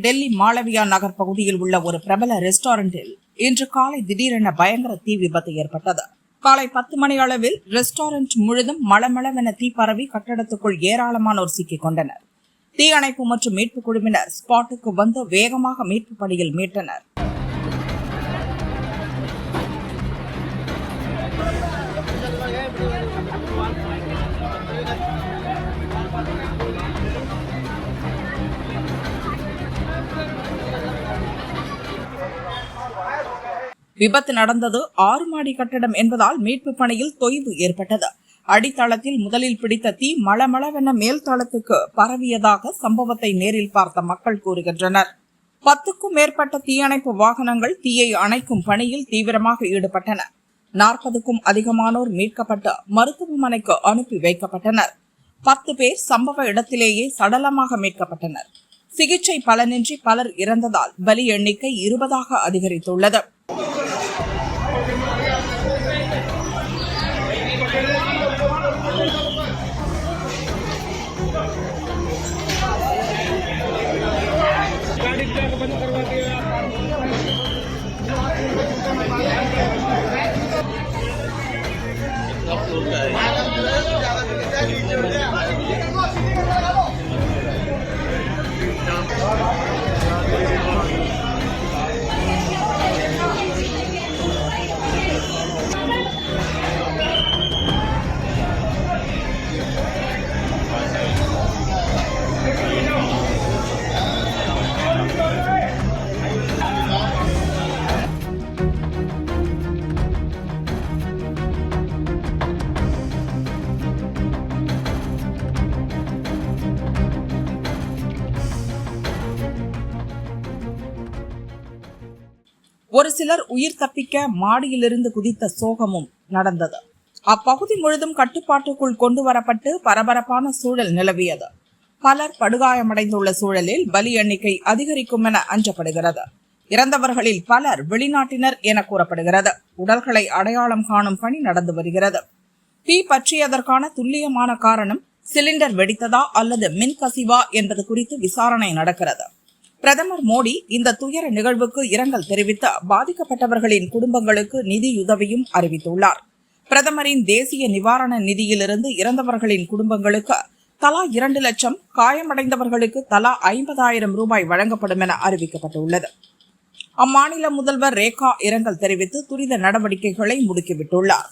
டெல்லி மாளவியா நகர் பகுதியில் உள்ள ஒரு பிரபல ரெஸ்டாரண்டில் இன்று காலை திடீரென பயங்கர தீ விபத்து ஏற்பட்டது. காலை 10 மணி அளவில் ரெஸ்டாரண்ட் முழுதும் மளமளவென தீ பரவி கட்டடத்துக்குள் ஏராளமானோர் சிக்கிக் கொண்டனர். தீயணைப்பு மற்றும் மீட்பு குழுவினர் ஸ்பாட்டுக்கு வந்து வேகமாக மீட்பு பணியில் மீட்டனர். விபத்து நடந்தது 6 மாடி கட்டடம் என்பதால் மீட்பு பணியில் தொய்வு ஏற்பட்டது. அடித்தளத்தில் முதலில் பிடித்த தீ மளமளவென மேல் தளத்துக்கு பரவியதாக சம்பவத்தை நேரில் பார்த்த மக்கள் கூறுகின்றனர். 10க்கும் மேற்பட்ட தீயணைப்பு வாகனங்கள் தீயை அணைக்கும் பணியில் தீவிரமாக ஈடுபட்டன. 40க்கும் அதிகமானோர் மீட்கப்பட்டு மருத்துவமனைக்கு அனுப்பி வைக்கப்பட்டனர். 10 பேர் சம்பவ இடத்திலேயே சடலமாக மீட்கப்பட்டனர். சிகிச்சை பலனின்றி பலர் இறந்ததால் பலி எண்ணிக்கை 20ஆக அதிகரித்துள்ளது. ஒரு சிலர் உயிர் தப்பிக்க மாடியிலிருந்து குதித்த சோகமும் நடந்தது. அப்பகுதி முழுதும் கட்டுப்பாட்டுக்குள் கொண்டு வரப்பட்டு பரபரப்பான சூழல் நிலவியது. பலர் படுகாயமடைந்துள்ள சூழலில் பலி எண்ணிக்கை அதிகரிக்கும் என அஞ்சப்படுகிறது. இறந்தவர்களில் பலர் வெளிநாட்டினர் என கூறப்படுகிறது. உடல்களை அடையாளம் காணும் பணி நடந்து வருகிறது. தீ பற்றியதற்கான துல்லியமான காரணம் சிலிண்டர் வெடித்ததா அல்லது மின்கசிவா என்பது குறித்து விசாரணை நடக்கிறது. பிரதமர் மோடி இந்த துயர நிகழ்வுக்கு இரங்கல் தெரிவித்து பாதிக்கப்பட்டவர்களின் குடும்பங்களுக்கு நிதியுதவியும் அறிவித்துள்ளார். பிரதமரின் தேசிய நிவாரண நிதியிலிருந்து இறந்தவர்களின் குடும்பங்களுக்கு தலா 2 லட்சம், காயமடைந்தவர்களுக்கு தலா 50,000 ரூபாய் வழங்கப்படும் என அறிவிக்கப்பட்டுள்ளது. அம்மாநில முதல்வர் ரேகா இரங்கல் தெரிவித்து துரித நடவடிக்கைகளை முடுக்கிவிட்டுள்ளார்.